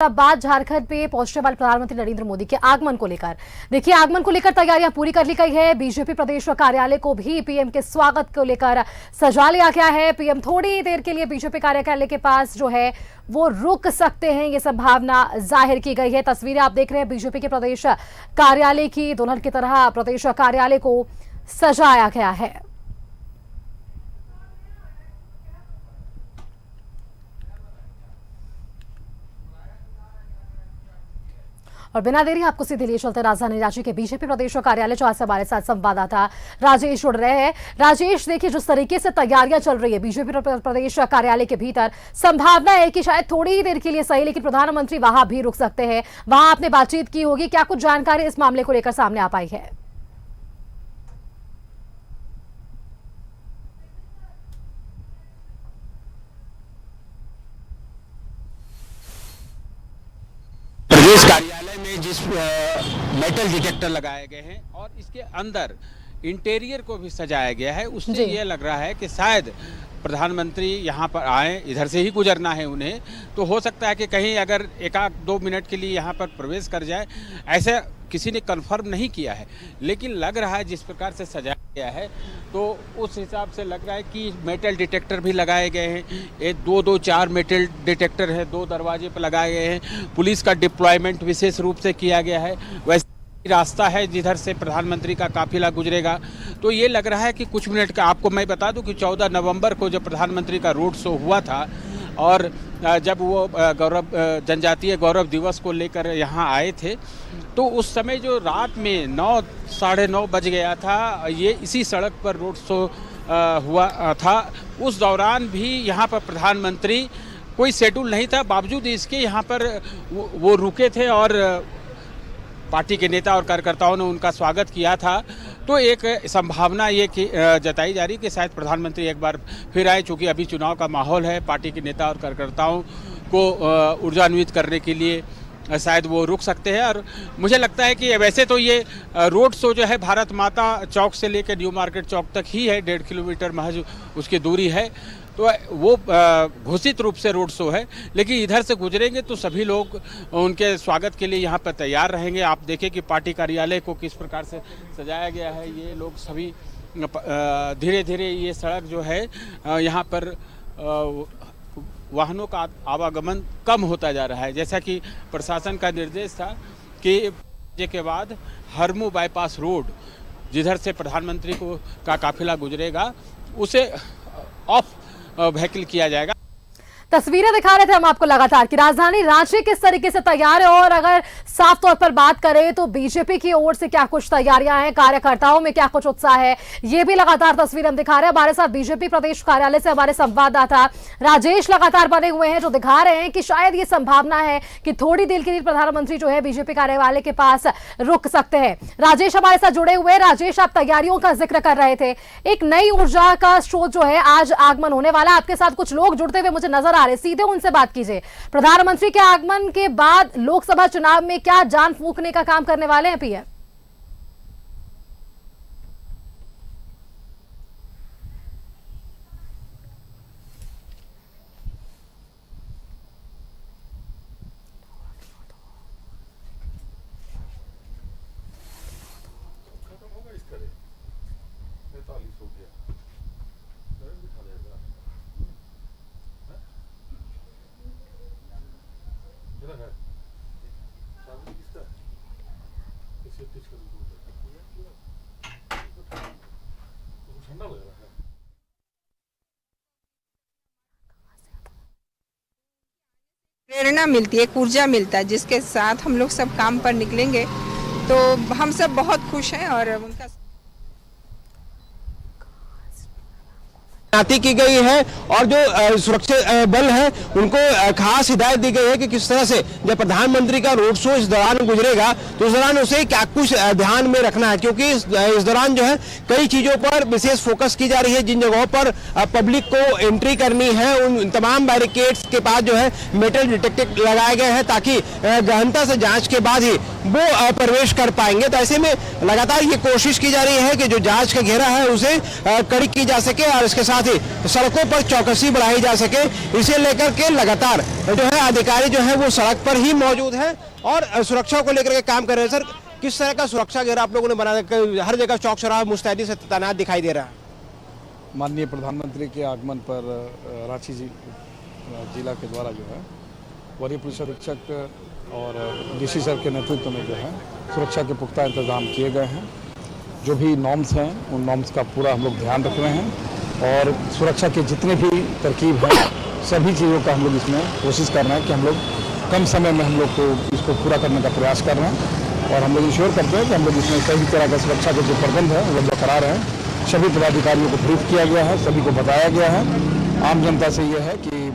बाद झारखंड पे पहुंचने वाले प्रधानमंत्री नरेंद्र मोदी के आगमन को लेकर देखिए आगमन को लेकर तैयारियां पूरी कर ली गई है। बीजेपी प्रदेश कार्यालय को भी पीएम के स्वागत को लेकर सजा लिया गया है। पीएम थोड़ी देर के लिए बीजेपी कार्यालय के पास जो है वो रुक सकते हैं, ये संभावना जाहिर की गई है। तस्वीरें आप देख रहे हैं बीजेपी के प्रदेश कार्यालय की। दुल्हन की तरह प्रदेश कार्यालय को सजाया गया है। और बिना देरी आपको सीधे लिए चलते राजधानी रांची के बीजेपी प्रदेश कार्यालय जहां से हमारे साथ संवाददाता राजेश जुड़ रहे हैं। राजेश, देखिए जिस तरीके से तैयारियां चल रही है बीजेपी प्रदेश कार्यालय के भीतर, संभावना है कि शायद थोड़ी ही देर के लिए सही, लेकिन प्रधानमंत्री वहां भी रुक सकते हैं। वहां आपने बातचीत की होगी, क्या कुछ जानकारी इस मामले को लेकर सामने आ पाई है? प्रदेश कार्यालय में जिस मेटल डिटेक्टर लगाए गए हैं और इसके अंदर इंटीरियर को भी सजाया गया है, उससे ये लग रहा है कि शायद प्रधानमंत्री यहाँ पर आए, इधर से ही गुजरना है उन्हें, तो हो सकता है कि कहीं अगर 1-2 मिनट के लिए यहाँ पर प्रवेश कर जाए। ऐसा किसी ने कंफर्म नहीं किया है, लेकिन लग रहा है जिस प्रकार से सजाया गया है तो उस हिसाब से लग रहा है कि मेटल डिटेक्टर भी लगाए गए हैं। ये 2-4 मेटल डिटेक्टर है, 2 दरवाजे पर लगाए गए हैं। पुलिस का डिप्लॉयमेंट विशेष रूप से किया गया है। वैसे रास्ता है जिधर से प्रधानमंत्री का काफिला गुजरेगा, तो ये लग रहा है कि कुछ मिनट का आपको मैं बता दूं कि 14 नवंबर को जब प्रधानमंत्री का रोड शो हुआ था और जब वो जनजातीय गौरव दिवस को लेकर यहाँ आए थे, तो उस समय जो रात में 9-9:30 बज गया था, ये इसी सड़क पर रोड शो हुआ था। उस दौरान भी यहाँ पर प्रधानमंत्री, कोई शेड्यूल नहीं था, बावजूद इसके यहाँ पर वो रुके थे और पार्टी के नेता और कार्यकर्ताओं ने उनका स्वागत किया था। तो एक संभावना ये कि जताई जा रही कि शायद प्रधानमंत्री एक बार फिर आए, चूँकि अभी चुनाव का माहौल है। पार्टी के नेता और कार्यकर्ताओं को ऊर्जान्वित करने के लिए शायद वो रुक सकते हैं। और मुझे लगता है कि वैसे तो ये रोड शो जो है भारत माता चौक से लेकर न्यू मार्केट चौक तक ही है, 1.5 किलोमीटर महज उसकी दूरी है, तो वो घोषित रूप से रोड शो है। लेकिन इधर से गुजरेंगे तो सभी लोग उनके स्वागत के लिए यहाँ पर तैयार रहेंगे। आप देखें कि पार्टी कार्यालय को किस प्रकार से सजाया गया है। ये लोग सभी धीरे धीरे ये सड़क जो है यहाँ पर वाहनों का आवागमन कम होता जा रहा है। जैसा कि प्रशासन का निर्देश था कि के बाद हरमू बाईपास रोड जिधर से प्रधानमंत्री का काफिला गुजरेगा उसे ऑफ व्हीकल किया जाएगा। तस्वीरें दिखा रहे थे हम आपको लगातार कि राजधानी रांची किस तरीके से तैयार है, और अगर साफ तौर पर बात करें तो बीजेपी की ओर से क्या कुछ तैयारियां हैं, कार्यकर्ताओं में क्या कुछ उत्साह है, ये भी लगातार तस्वीर हम दिखा रहे हैं। हमारे साथ बीजेपी प्रदेश कार्यालय से हमारे संवाददाता राजेश लगातार बने हुए हैं, जो दिखा रहे हैं कि शायद ये संभावना है कि थोड़ी देर के लिए प्रधानमंत्री जो है बीजेपी कार्यालय के पास रुक सकते हैं। राजेश हमारे साथ जुड़े हुए हैं। राजेश, आप तैयारियों का जिक्र कर रहे थे, एक नई ऊर्जा का स्रोत जो है आज आगमन होने वाला, आपके साथ कुछ लोग जुड़ते हुए मुझे नजर आ रहे, सीधे उनसे बात कीजिए। प्रधानमंत्री के आगमन के बाद लोकसभा चुनाव में क्या जान फूंकने का काम करने वाले हैं पीएम? प्रेरणा मिलती है, एक ऊर्जा मिलता है, जिसके साथ हम लोग सब काम पर निकलेंगे। तो हम सब बहुत खुश हैं और उनका तैनाती की गई है और जो सुरक्षा बल है उनको खास हिदायत दी गई है कि किस तरह से जब प्रधानमंत्री का रोड शो इस दौरान गुजरेगा तो उस दौरान उसे क्या कुछ ध्यान में रखना है, क्योंकि इस दौरान जो है कई चीजों पर विशेष फोकस की जा रही है। जिन जगहों पर पब्लिक को एंट्री करनी है उन तमाम बैरिकेड्स के पास जो है मेटल डिटेक्टर लगाए गए हैं ताकि गहनता से जांच के बाद ही वो प्रवेश कर पाएंगे। तो ऐसे में लगातार ये कोशिश की जा रही है कि जो जांच का घेरा है उसे कड़ी की जा सके और इसके साथ साथ ही सड़कों पर चौकसी बढ़ाई जा सके, इसे लेकर के लगातार जो है अधिकारी जो है वो सड़क पर ही मौजूद है और सुरक्षा को लेकर के काम कर रहे हैं। सर, किस तरह का सुरक्षा घेरा आप लोगों ने बना, हर जगह चौक चौराहा मुस्तैदी से तैनात दिखाई दे रहा है? माननीय प्रधानमंत्री के आगमन पर रांची जिला के द्वारा जो है वरीय पुलिस अधीक्षक और डीसी सर के नेतृत्व में जो है सुरक्षा के पुख्ता इंतजाम किए गए हैं। जो भी नॉर्म्स हैं उन नॉर्म्स का पूरा हम लोग ध्यान रख रहे हैं और सुरक्षा के जितने भी तरकीब हैं सभी चीज़ों का हम लोग इसमें कोशिश कर रहे हैं कि हम लोग कम समय में हम लोग को इसको पूरा करने का प्रयास कर रहे हैं और हम लोग इंश्योर करते हैं कि हम लोग इसमें सभी तरह का सुरक्षा के जो प्रबंध है वो बरकरार हैं। सभी पदाधिकारियों को ब्रीफ किया गया है, सभी को बताया गया है। आम जनता से यह है कि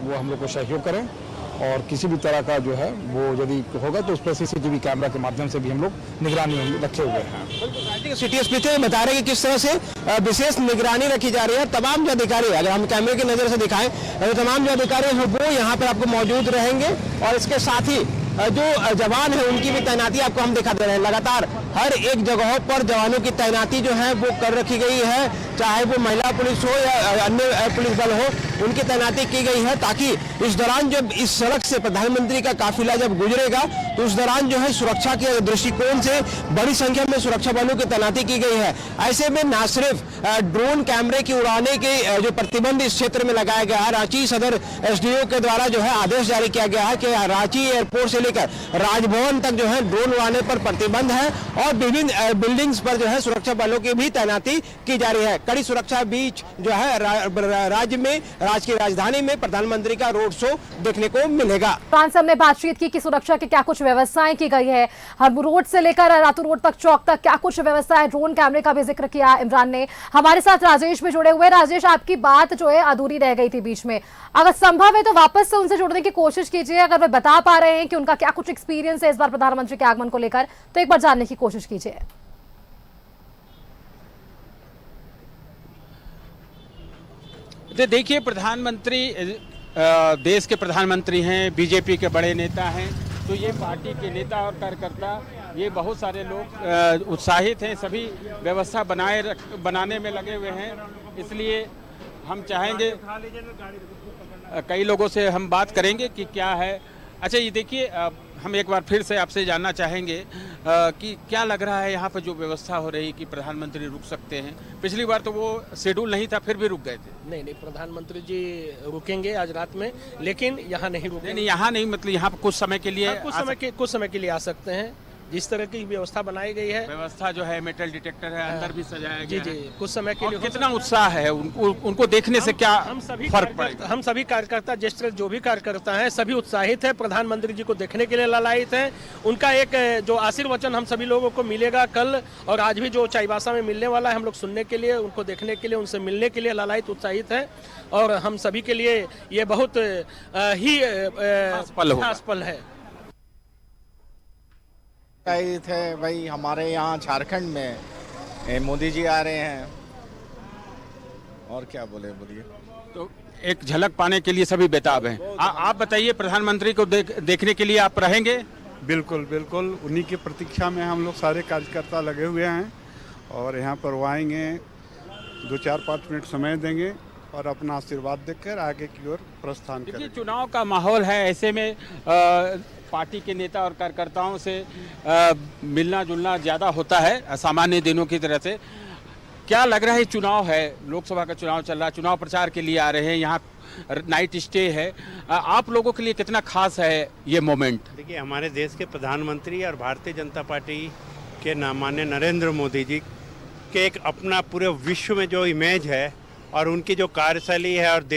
वो हम लोग को सहयोग करें और किसी भी तरह का जो है वो यदि होगा तो उस पर CCTV कैमरा के माध्यम से भी हम लोग निगरानी रखे हुए हैं। सिटी एसपी थे बता रहे हैं कि किस तरह से विशेष निगरानी रखी जा रही है। तमाम जो अधिकारी, अगर हम कैमरे की नजर से दिखाएं तो तमाम जो अधिकारी हैं वो यहाँ पर आपको मौजूद रहेंगे और इसके साथ ही जो जवान है उनकी भी तैनाती आपको हम दिखा दे रहे हैं। लगातार हर एक जगहों पर जवानों की तैनाती जो है वो कर रखी गई है, चाहे वो महिला पुलिस हो या अन्य पुलिस बल हो, उनकी तैनाती की गई है ताकि इस दौरान जब इस सड़क से प्रधानमंत्री का काफिला जब गुजरेगा तो उस दौरान जो है सुरक्षा के दृष्टिकोण से बड़ी संख्या में सुरक्षा बलों की तैनाती की गई है। ऐसे में न सिर्फ ड्रोन कैमरे की उड़ाने के जो प्रतिबंध इस क्षेत्र में लगाया गया है, रांची सदर SDO के द्वारा जो है आदेश जारी किया गया है कि रांची एयरपोर्ट से लेकर राजभवन तक जो है ड्रोन उड़ाने पर प्रतिबंध है और विभिन्न बिल्डिंग्स पर जो है सुरक्षा बलों की भी तैनाती की जा रही है। कड़ी सुरक्षा बीच जो है राज्य में, राज्य की राजधानी में प्रधानमंत्री का रोड शो देखने को मिलेगा। फ्रांस ने बातचीत की कि सुरक्षा की क्या कुछ व्यवस्थाएं की गई है, हर रोड से लेकर रातू रोड तक, चौक तक क्या कुछ व्यवस्था है। ड्रोन कैमरे का भी जिक्र किया इमरान ने। हमारे साथ राजेश भी जुड़े हुए। राजेश, आपकी बात जो है अधूरी रह गई थी बीच में, अगर संभव है तो वापस से उनसे जुड़ने की कोशिश कीजिए। अगर वे बता पा रहे हैं कि उनका क्या कुछ एक्सपीरियंस है इस बार प्रधानमंत्री के आगमन को लेकर, तो एक बार जानने की कोशिश कीजिए। देखिए, प्रधानमंत्री देश के प्रधानमंत्री हैं, बीजेपी के बड़े नेता हैं, तो ये पार्टी के नेता और कार्यकर्ता, ये बहुत सारे लोग उत्साहित हैं, सभी व्यवस्था बनाने में लगे हुए हैं। इसलिए हम चाहेंगे, कई लोगों से हम बात करेंगे कि क्या है। अच्छा, ये देखिए, हम एक बार फिर से आपसे जानना चाहेंगे कि क्या लग रहा है यहाँ पर जो व्यवस्था हो रही कि प्रधानमंत्री रुक सकते हैं। पिछली बार तो वो शेड्यूल नहीं था, फिर भी रुक गए थे। नहीं, प्रधानमंत्री जी रुकेंगे आज रात में, लेकिन यहाँ नहीं रुकेंगे। नहीं, यहाँ नहीं, मतलब यहाँ पर कुछ समय के लिए, कुछ समय के लिए आ सकते हैं। जिस तरह की व्यवस्था बनाई गई है, व्यवस्था जो है, मेटल डिटेक्टर है, अंदर भी सजाया गया जी, कुछ समय के लिए। कितना उत्साह है उनको देखने से, क्या फर्क पड़ेगा? हम सभी कार्यकर्ता, जिस तरह जो भी कार्यकर्ता हैं, सभी उत्साहित है, प्रधानमंत्री जी को देखने के लिए लालायित हैं। उनका एक जो आशीर्वचन हम सभी लोगों को मिलेगा कल और आज भी जो चाईबासा में मिलने वाला है, हम लोग सुनने के लिए, उनको देखने के लिए, उनसे मिलने के लिए लालायित उत्साहित है और हम सभी के लिए ये बहुत ही खास पल है। थे भाई, हमारे यहाँ झारखंड में मोदी जी आ रहे हैं और क्या बोलिए। तो एक झलक पाने के लिए सभी बेताब हैं। आप बताइए, प्रधानमंत्री को देखने के लिए आप रहेंगे? बिल्कुल बिल्कुल, उन्हीं की प्रतीक्षा में हम लोग सारे कार्यकर्ता लगे हुए हैं और यहाँ पर वो आएंगे, 2-4-5 मिनट समय देंगे और अपना आशीर्वाद देकर आगे की ओर प्रस्थान करेंगे। चुनाव का माहौल है, ऐसे में पार्टी के नेता और कार्यकर्ताओं से मिलना जुलना ज़्यादा होता है सामान्य दिनों की तरह से। क्या लग रहा है, चुनाव है, लोकसभा का चुनाव चल रहा है, चुनाव प्रचार के लिए आ रहे हैं, यहाँ नाइट स्टे है, आप लोगों के लिए कितना खास है ये मोमेंट? देखिए, हमारे देश के प्रधानमंत्री और भारतीय जनता पार्टी के माननीय नरेंद्र मोदी जी के एक अपना पूरे विश्व में जो इमेज है और उनकी जो कार्यशैली है और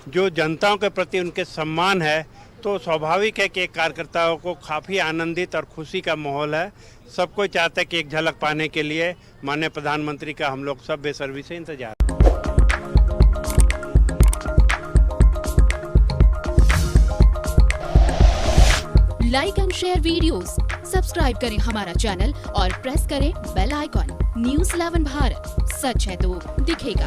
जो जनताओं के प्रति उनके सम्मान है, तो स्वाभाविक है कि एक कार्यकर्ताओं को काफ़ी आनंदित और खुशी का माहौल है। सब कोई चाहता है कि एक झलक पाने के लिए माननीय प्रधानमंत्री का हम लोग सब बेसब्री से इंतजार। Like and share videos, subscribe करें हमारा चैनल और प्रेस करें बेल आइकॉन। News 11 भारत, सच है तो दिखेगा।